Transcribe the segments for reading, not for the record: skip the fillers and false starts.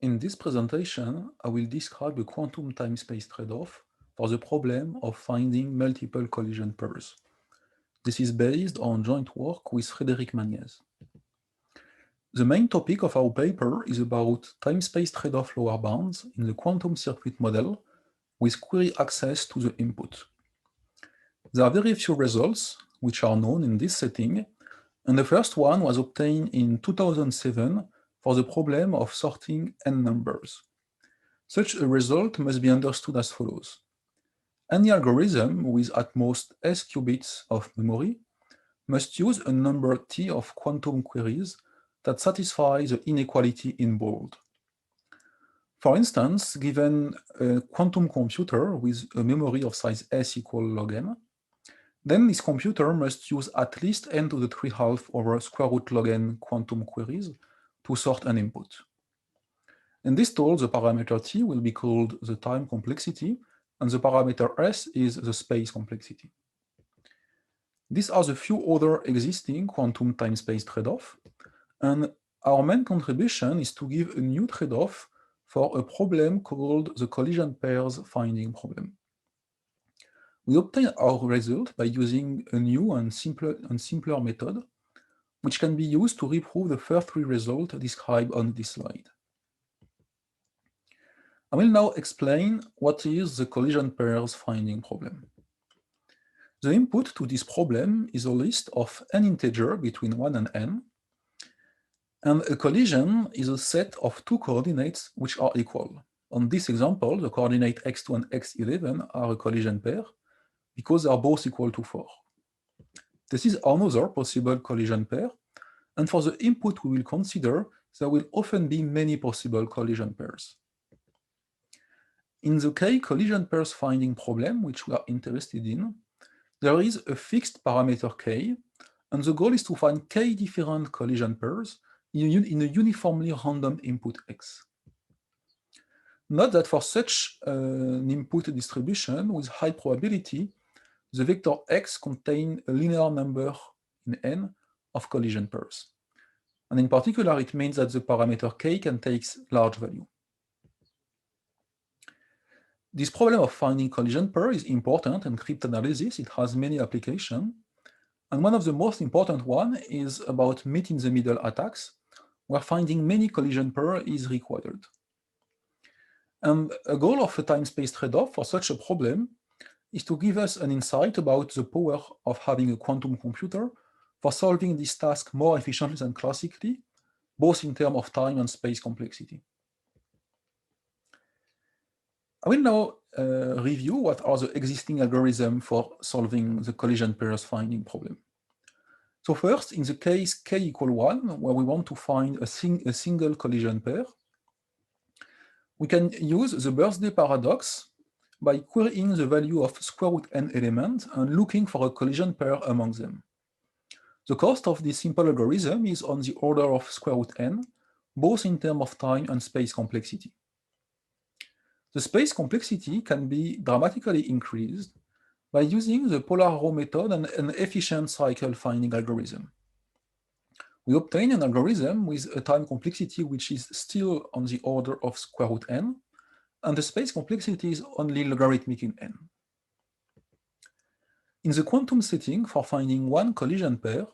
In this presentation, I will describe a quantum time-space trade-off for the problem of finding multiple collision pairs. This is based on joint work with Frédéric Magnès. The main topic of our paper is about time-space trade-off lower bounds in the quantum circuit model with query access to the input. There are very few results which are known in this setting, and the first one was obtained in 2007 for the problem of sorting n numbers. Such a result must be understood as follows. Any algorithm with at most s qubits of memory must use a number t of quantum queries that satisfy the inequality in bold. For instance, given a quantum computer with a memory of size s equal log n, then this computer must use at least n to the 3/2 over square root log n quantum queries to sort an input. In this tool, the parameter t will be called the time complexity, and the parameter s is the space complexity. These are the few other existing quantum time-space trade-off, and our main contribution is to give a new trade-off for a problem called the collision pairs finding problem. We obtain our result by using a new and simpler method, which can be used to reprove the first three results described on this slide. I will now explain what is the collision pairs finding problem. The input to this problem is a list of n integers between 1 and n, and a collision is a set of two coordinates which are equal. On this example, the coordinate x2 and x11 are a collision pair because they are both equal to 4. This is another possible collision pair, and for the input we will consider, there will often be many possible collision pairs. In the K collision pairs finding problem, which we are interested in, there is a fixed parameter K, and the goal is to find K different collision pairs in a uniformly random input X. Note that for such an input distribution with high probability, the vector X contains a linear number in n of collision pairs. And in particular, it means that the parameter K can take large value. This problem of finding collision pair is important in cryptanalysis. It has many applications. And one of the most important one is about meet-in-the-middle attacks, where finding many collision pair is required. And a goal of a time-space trade-off for such a problem is to give us an insight about the power of having a quantum computer for solving this task more efficiently than classically, both in terms of time and space complexity. I will now review what are the existing algorithms for solving the collision pairs finding problem. So first, in the case k equal 1, where we want to find a single collision pair, we can use the birthday paradox by querying the value of square root n elements and looking for a collision pair among them. The cost of this simple algorithm is on the order of square root n, both in terms of time and space complexity. The space complexity can be dramatically increased by using the polar row method and an efficient cycle finding algorithm. We obtain an algorithm with a time complexity which is still on the order of square root n, and the space complexity is only logarithmic in n. In the quantum setting, for finding one collision pair,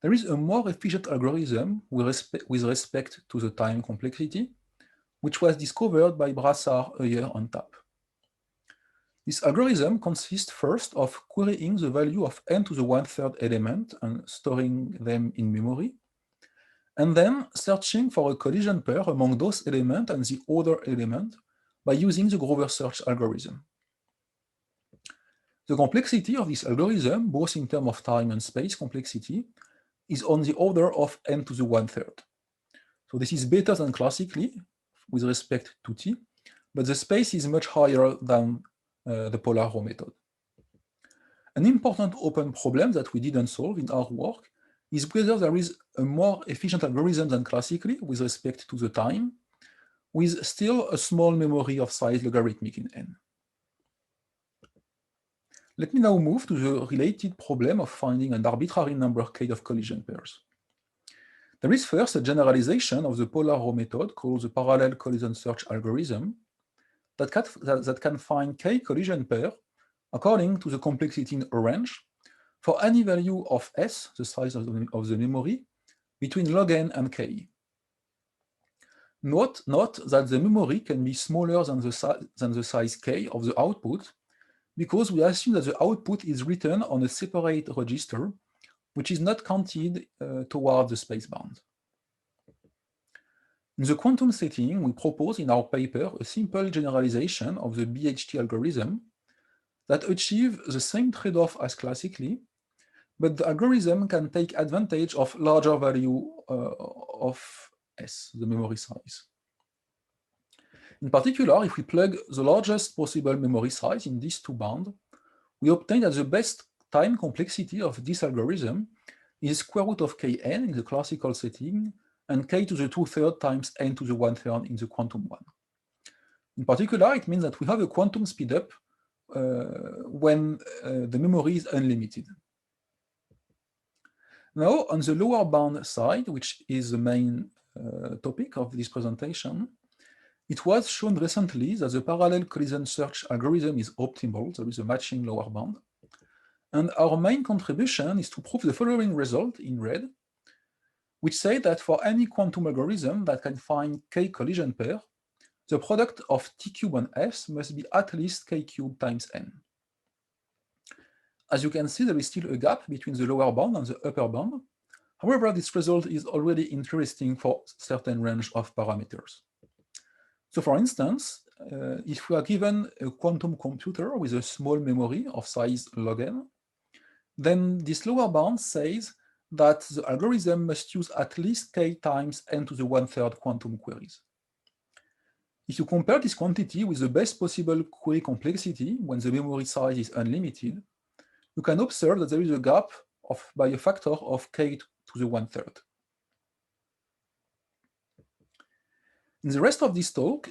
there is a more efficient algorithm with respect to the time complexity, which was discovered by Brassard, Heuer, and Tapp. This algorithm consists first of querying the value of n to the 1/3 element and storing them in memory, and then searching for a collision pair among those elements and the other element by using the Grover search algorithm. The complexity of this algorithm, both in terms of time and space complexity, is on the order of n to the 1/3. So this is better than classically with respect to t, but the space is much higher than the polar row method. An important open problem that we didn't solve in our work is whether there is a more efficient algorithm than classically with respect to the time, with still a small memory of size logarithmic in n. Let me now move to the related problem of finding an arbitrary number k of collision pairs. There is first a generalization of the polar row method called the parallel collision search algorithm that can find k collision pair according to the complexity in orange for any value of S, the size of the memory, between log n and k. Note that the memory can be smaller than the size k of the output, because we assume that the output is written on a separate register, which is not counted toward the spacebound. In the quantum setting, we propose in our paper a simple generalization of the BHT algorithm that achieves the same trade-off as classically, but the algorithm can take advantage of larger value of S, the memory size. In particular, if we plug the largest possible memory size in these two bounds, we obtain that the best time complexity of this algorithm is square root of kn in the classical setting and k to the 2/3 times n to the 1/3 in the quantum one. In particular, it means that we have a quantum speedup when the memory is unlimited. Now, on the lower bound side, which is the main topic of this presentation, it was shown recently that the parallel collision search algorithm is optimal. There is a matching lower bound. And our main contribution is to prove the following result in red, which say that for any quantum algorithm that can find k collision pair, the product of t cube on S must be at least k cube times n. As you can see, there is still a gap between the lower bound and the upper bound. However, this result is already interesting for certain range of parameters. So for instance, if we are given a quantum computer with a small memory of size log n, then this lower bound says that the algorithm must use at least k times n to the 1/3 quantum queries. If you compare this quantity with the best possible query complexity when the memory size is unlimited, you can observe that there is a gap by a factor of k to the 1/3. In the rest of this talk,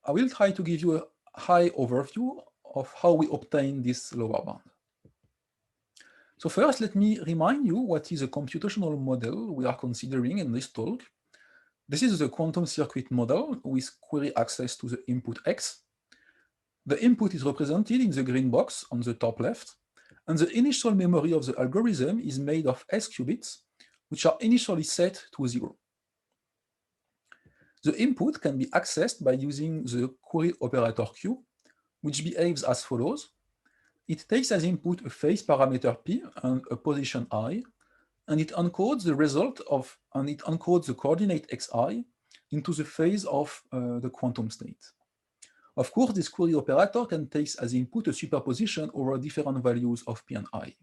I will try to give you a high overview of how we obtain this lower bound. So first, let me remind you what is a computational model we are considering in this talk. This is the quantum circuit model with query access to the input X. The input is represented in the green box on the top left, and the initial memory of the algorithm is made of S qubits, which are initially set to 0. The input can be accessed by using the query operator Q, which behaves as follows. It takes as input a phase parameter P and a position I, and it encodes the result of, and it encodes the coordinate xi into the phase of the quantum state. Of course, this query operator can take as input a superposition over different values of P and I.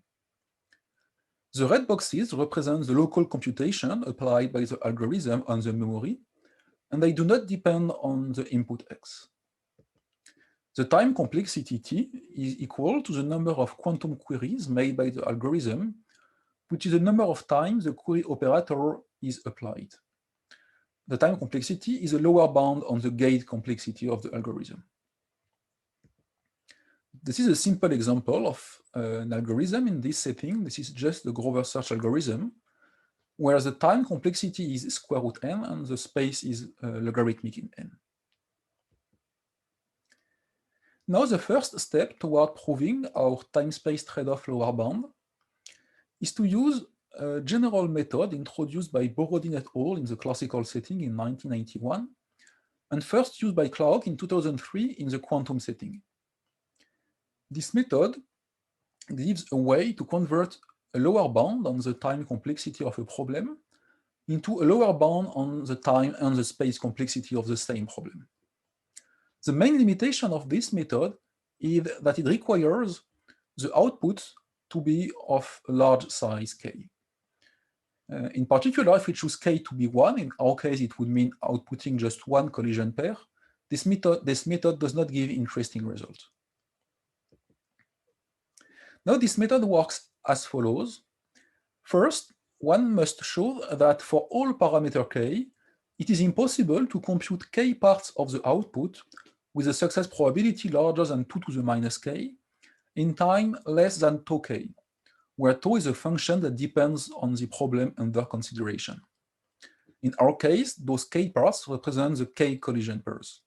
The red boxes represent the local computation applied by the algorithm on the memory, and they do not depend on the input X. The time complexity T is equal to the number of quantum queries made by the algorithm, which is the number of times the query operator is applied. The time complexity is a lower bound on the gate complexity of the algorithm. This is a simple example of an algorithm in this setting. This is just the Grover search algorithm, where the time complexity is square root n and the space is logarithmic in n. Now the first step toward proving our time-space trade-off lower bound is to use a general method introduced by Borodin et al. In the classical setting in 1991, and first used by Clark in 2003 in the quantum setting. This method gives a way to convert a lower bound on the time complexity of a problem into a lower bound on the time and the space complexity of the same problem. The main limitation of this method is that it requires the output to be of a large size k. In particular, if we choose k to be 1, in our case it would mean outputting just one collision pair. This method does not give interesting results. Now this method works as follows. First, one must show that for all parameter k, it is impossible to compute k parts of the output with a success probability larger than 2 to the minus k in time less than tau k, where tau is a function that depends on the problem under consideration. In our case, those k pairs represent the k collision pairs.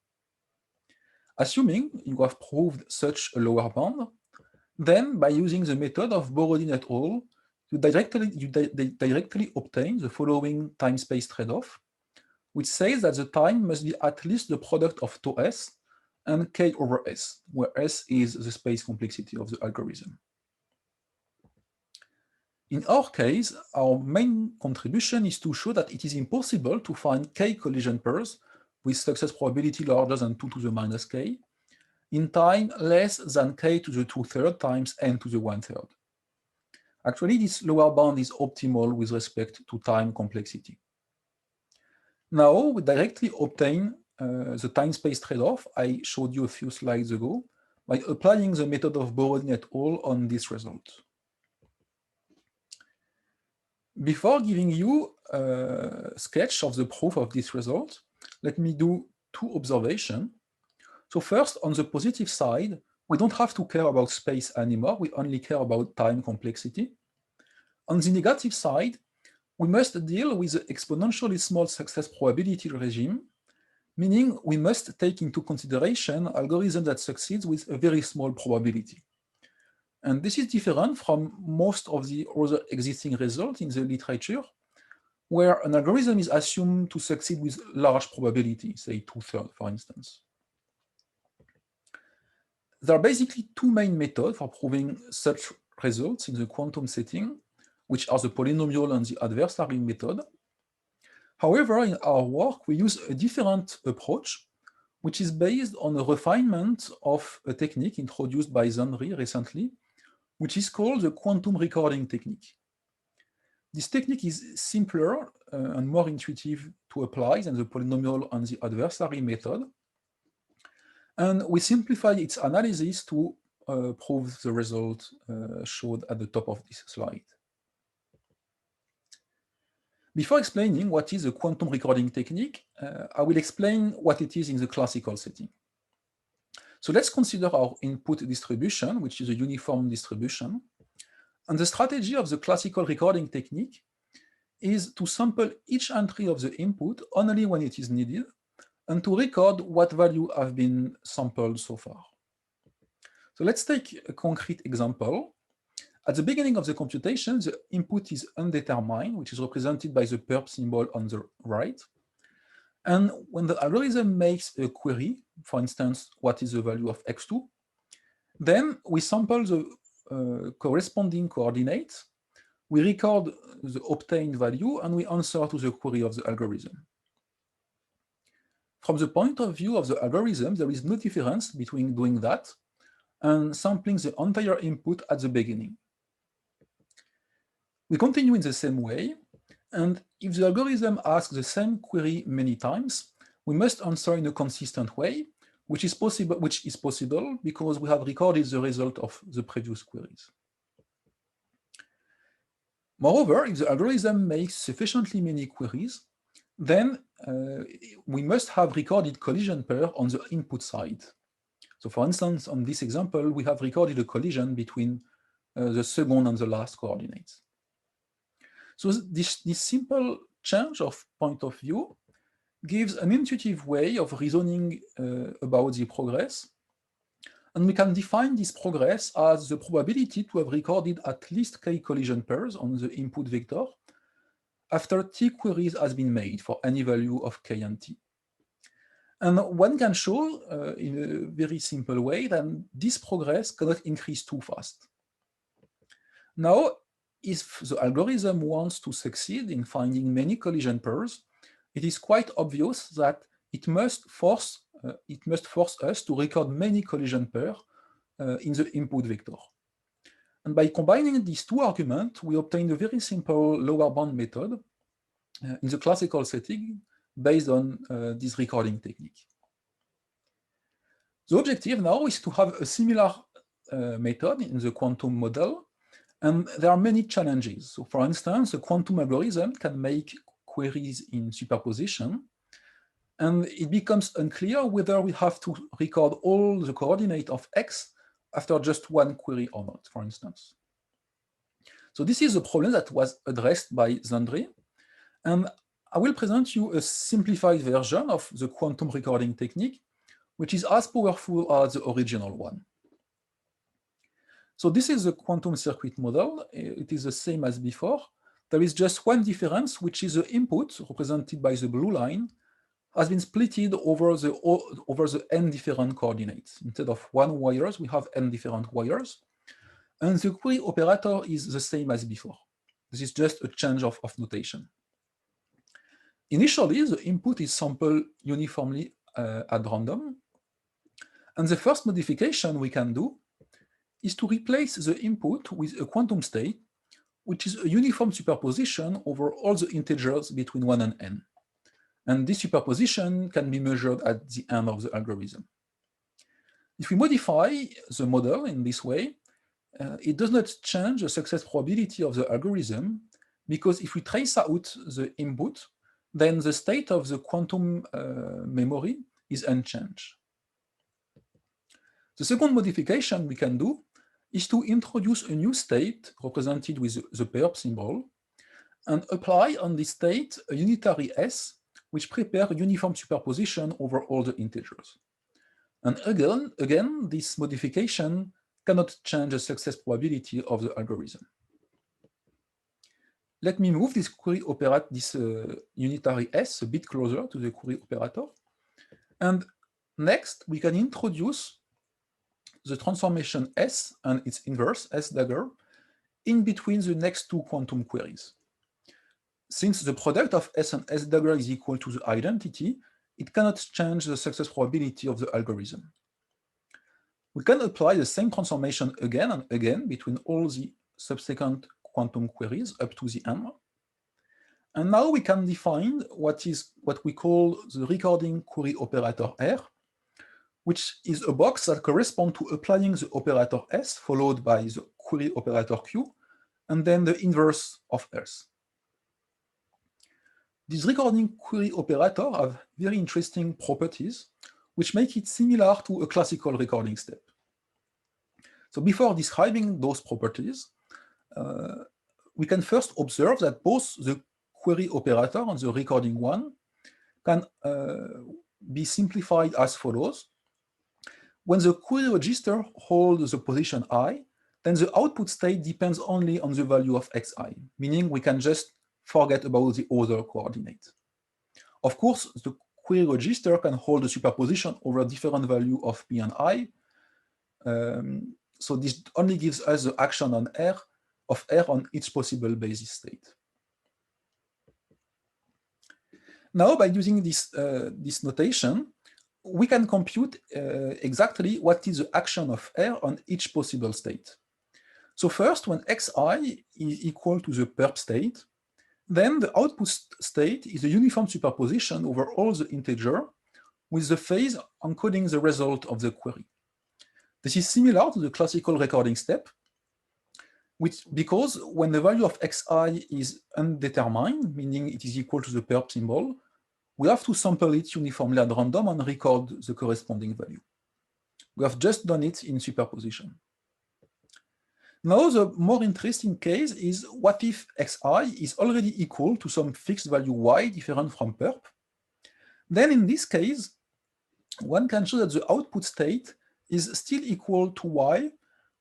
Assuming you have proved such a lower bound, then by using the method of Borodin et al., you directly obtain the following time-space trade-off, which says that the time must be at least the product of tau s and k over s, where s is the space complexity of the algorithm. In our case, our main contribution is to show that it is impossible to find k collision pairs with success probability larger than 2 to the minus k in time less than k to the 2/3 times n to the 1/3. Actually, this lower bound is optimal with respect to time complexity. Now, we directly obtain the time-space trade-off I showed you a few slides ago by applying the method of Borodin et al. On this result. Before giving you a sketch of the proof of this result, let me do two observations. So first, on the positive side, we don't have to care about space anymore, we only care about time complexity. On the negative side, we must deal with the exponentially small success probability regime, meaning we must take into consideration algorithms that succeed with a very small probability. And this is different from most of the other existing results in the literature, where an algorithm is assumed to succeed with large probability, say 2/3, for instance. There are basically two main methods for proving such results in the quantum setting, which are the polynomial and the adversary method. However, in our work, we use a different approach, which is based on a refinement of a technique introduced by Zandri recently, which is called the quantum recording technique. This technique is simpler and more intuitive to apply than the polynomial and the adversary method. And we simplify its analysis to prove the result showed at the top of this slide. Before explaining what is a quantum recording technique, I will explain what it is in the classical setting. So let's consider our input distribution, which is a uniform distribution. And the strategy of the classical recording technique is to sample each entry of the input only when it is needed, and to record what value have been sampled so far. So let's take a concrete example. At the beginning of the computation, the input is undetermined, which is represented by the perp symbol on the right. And when the algorithm makes a query, for instance, what is the value of x2, then we sample the corresponding coordinates, we record the obtained value, and we answer to the query of the algorithm. From the point of view of the algorithm, there is no difference between doing that and sampling the entire input at the beginning. We continue in the same way, and if the algorithm asks the same query many times, we must answer in a consistent way, which is possible because we have recorded the result of the previous queries. Moreover, if the algorithm makes sufficiently many queries, then we must have recorded collision pair on the input side. So for instance, on this example, we have recorded a collision between the second and the last coordinates. So this simple change of point of view gives an intuitive way of reasoning about the progress. And we can define this progress as the probability to have recorded at least k collision pairs on the input vector after t queries has been made for any value of k and t. And one can show in a very simple way that this progress cannot increase too fast. Now, if the algorithm wants to succeed in finding many collision pairs, it is quite obvious that it must force us to record many collision pairs in the input vector. And by combining these two arguments, we obtain a very simple lower bound method in the classical setting based on this recording technique. The objective now is to have a similar method in the quantum model, and there are many challenges. So for instance, a quantum algorithm can make queries in superposition, and it becomes unclear whether we have to record all the coordinates of x after just one query or not, for instance. So this is a problem that was addressed by Zandri, and I will present you a simplified version of the quantum recording technique, which is as powerful as the original one. So this is the quantum circuit model. It is the same as before. There is just one difference, which is the input, represented by the blue line, has been splitted over the n different coordinates. Instead of one wires, we have n different wires. And the query operator is the same as before. This is just a change of notation. Initially, the input is sampled uniformly at random. And the first modification we can do is to replace the input with a quantum state, which is a uniform superposition over all the integers between 1 and n. And this superposition can be measured at the end of the algorithm. If we modify the model in this way, it does not change the success probability of the algorithm, because if we trace out the input, then the state of the quantum memory is unchanged. The second modification we can do is to introduce a new state represented with the perp symbol and apply on this state a unitary S, which prepares uniform superposition over all the integers. And again, this modification cannot change the success probability of the algorithm. Let me move this query operator, this unitary S a bit closer to the query operator. And next, we can introduce the transformation S and its inverse, S dagger, in between the next two quantum queries. Since the product of S and S dagger is equal to the identity, it cannot change the success probability of the algorithm. We can apply the same transformation again and again between all the subsequent quantum queries up to the n. And now we can define what we call the recording query operator R, which is a box that corresponds to applying the operator S followed by the query operator Q, and then the inverse of S. These recording query operators have very interesting properties, which make it similar to a classical recording step. So before describing those properties, we can first observe that both the query operator and the recording one can be simplified as follows. When the query register holds the position I, then the output state depends only on the value of xi, meaning we can just forget about the other coordinate. Of course, the query register can hold a superposition over different value of p and I. So this only gives us the action on R of R on each possible basis state. Now, by using this notation, we can compute exactly what is the action of R on each possible state. So first, when xi is equal to the perp state, then the output state is a uniform superposition over all the integer with the phase encoding the result of the query. This is similar to the classical recording step, because when the value of xi is undetermined, meaning it is equal to the perp symbol, we have to sample it uniformly at random and record the corresponding value. We have just done it in superposition. Now, the more interesting case is what if xi is already equal to some fixed value y different from perp? Then in this case, one can show that the output state is still equal to y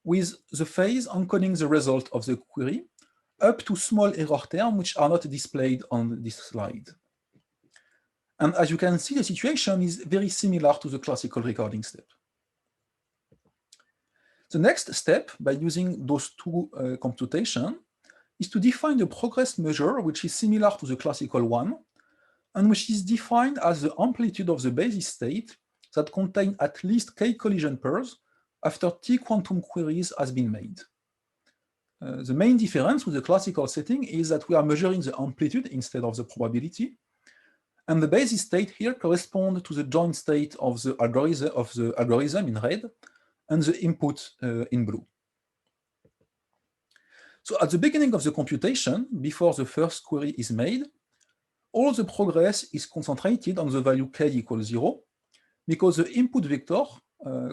with the phase encoding the result of the query up to small error terms which are not displayed on this slide. And as you can see, the situation is very similar to the classical recording step. The next step, by using those two computations, is to define a progress measure which is similar to the classical one, and which is defined as the amplitude of the basis state that contain at least k collision pairs after t quantum queries has been made. The main difference with the classical setting is that we are measuring the amplitude instead of the probability, and the basis state here corresponds to the joint state of the algorithm in red and the input in blue. So at the beginning of the computation, before the first query is made, all the progress is concentrated on the value k equals 0, because the input vector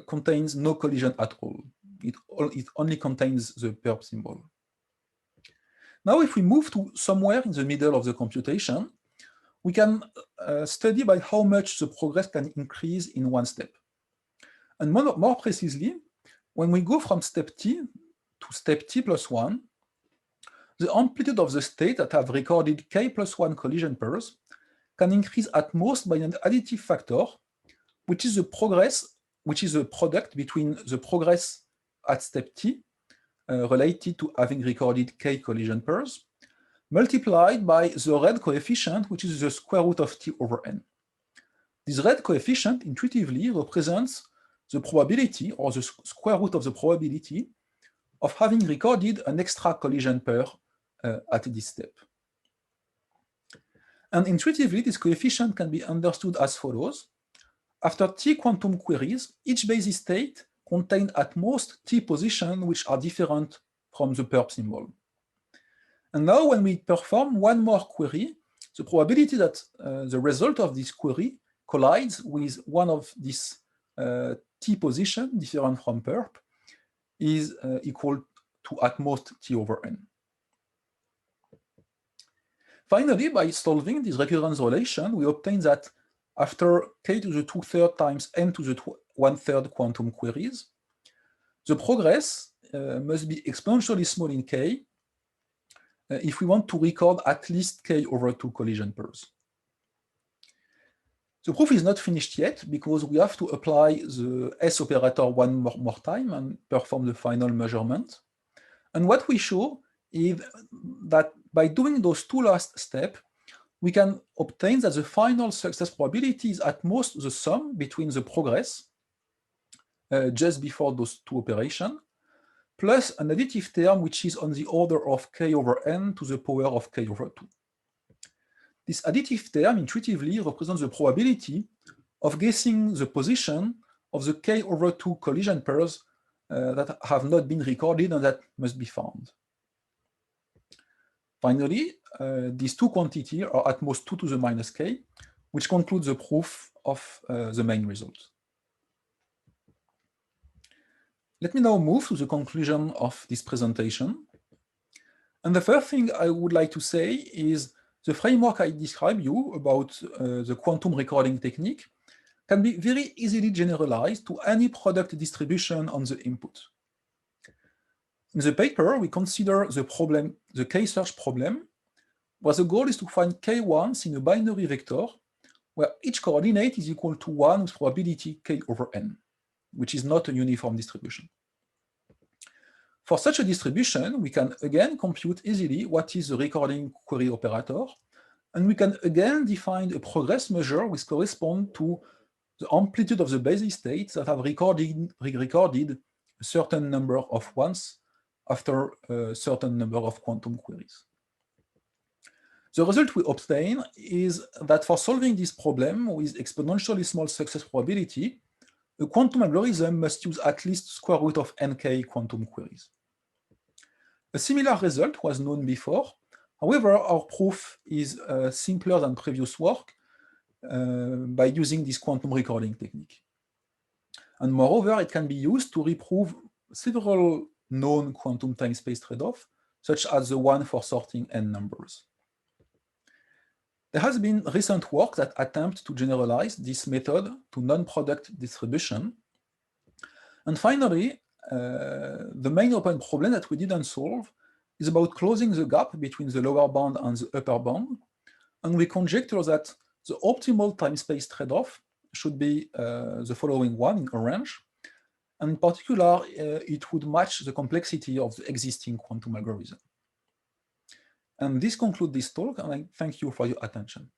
contains no collision at all. It only contains the perp symbol. Now, if we move to somewhere in the middle of the computation, we can study by how much the progress can increase in one step. And more precisely, when we go from step t to step t plus 1, the amplitude of the state that have recorded k plus 1 collision pairs can increase at most by an additive factor, which is the product between the progress at step t related to having recorded k collision pairs, multiplied by the red coefficient, which is the square root of t over n. This red coefficient intuitively represents the probability, or the square root of the probability, of having recorded an extra collision pair at this step. And intuitively, this coefficient can be understood as follows. After t quantum queries, each basis state contains at most t positions which are different from the perp symbol. And now when we perform one more query, the probability that the result of this query collides with one of these t positions different from perp is equal to at most t over n. Finally, by solving this recurrence relation, we obtain that after k to the 2/3 times n to the 1/3 quantum queries, the progress must be exponentially small in k if we want to record at least k over 2 collision pairs. The proof is not finished yet because we have to apply the S operator one more time and perform the final measurement. And what we show is that by doing those two last steps, we can obtain that the final success probability is at most the sum between the progress just before those two operations, plus an additive term which is on the order of k over n to the power of k over 2. This additive term intuitively represents the probability of guessing the position of the k over 2 collision pairs that have not been recorded and that must be found. Finally, these two quantities are at most 2 to the minus k, which concludes the proof of the main result. Let me now move to the conclusion of this presentation. And the first thing I would like to say is the framework I described you about the quantum recording technique can be very easily generalized to any product distribution on the input. In the paper, we consider the K-search problem, where the goal is to find K-ones in a binary vector, where each coordinate is equal to 1 with probability K over n, which is not a uniform distribution. For such a distribution, we can again compute easily what is the recording query operator, and we can again define a progress measure which corresponds to the amplitude of the basis states that have recorded a certain number of ones after a certain number of quantum queries. The result we obtain is that for solving this problem with exponentially small success probability, a quantum algorithm must use at least square root of nk quantum queries. A similar result was known before. However, our proof is simpler than previous work by using this quantum recording technique. And moreover, it can be used to reprove several known quantum time-space trade-offs, such as the one for sorting n numbers. There has been recent work that attempts to generalize this method to non-product distribution. And finally, the main open problem that we didn't solve is about closing the gap between the lower bound and the upper bound. And we conjecture that the optimal time-space trade-off should be the following one in orange. And in particular, it would match the complexity of the existing quantum algorithm. And this concludes this talk, and I thank you for your attention.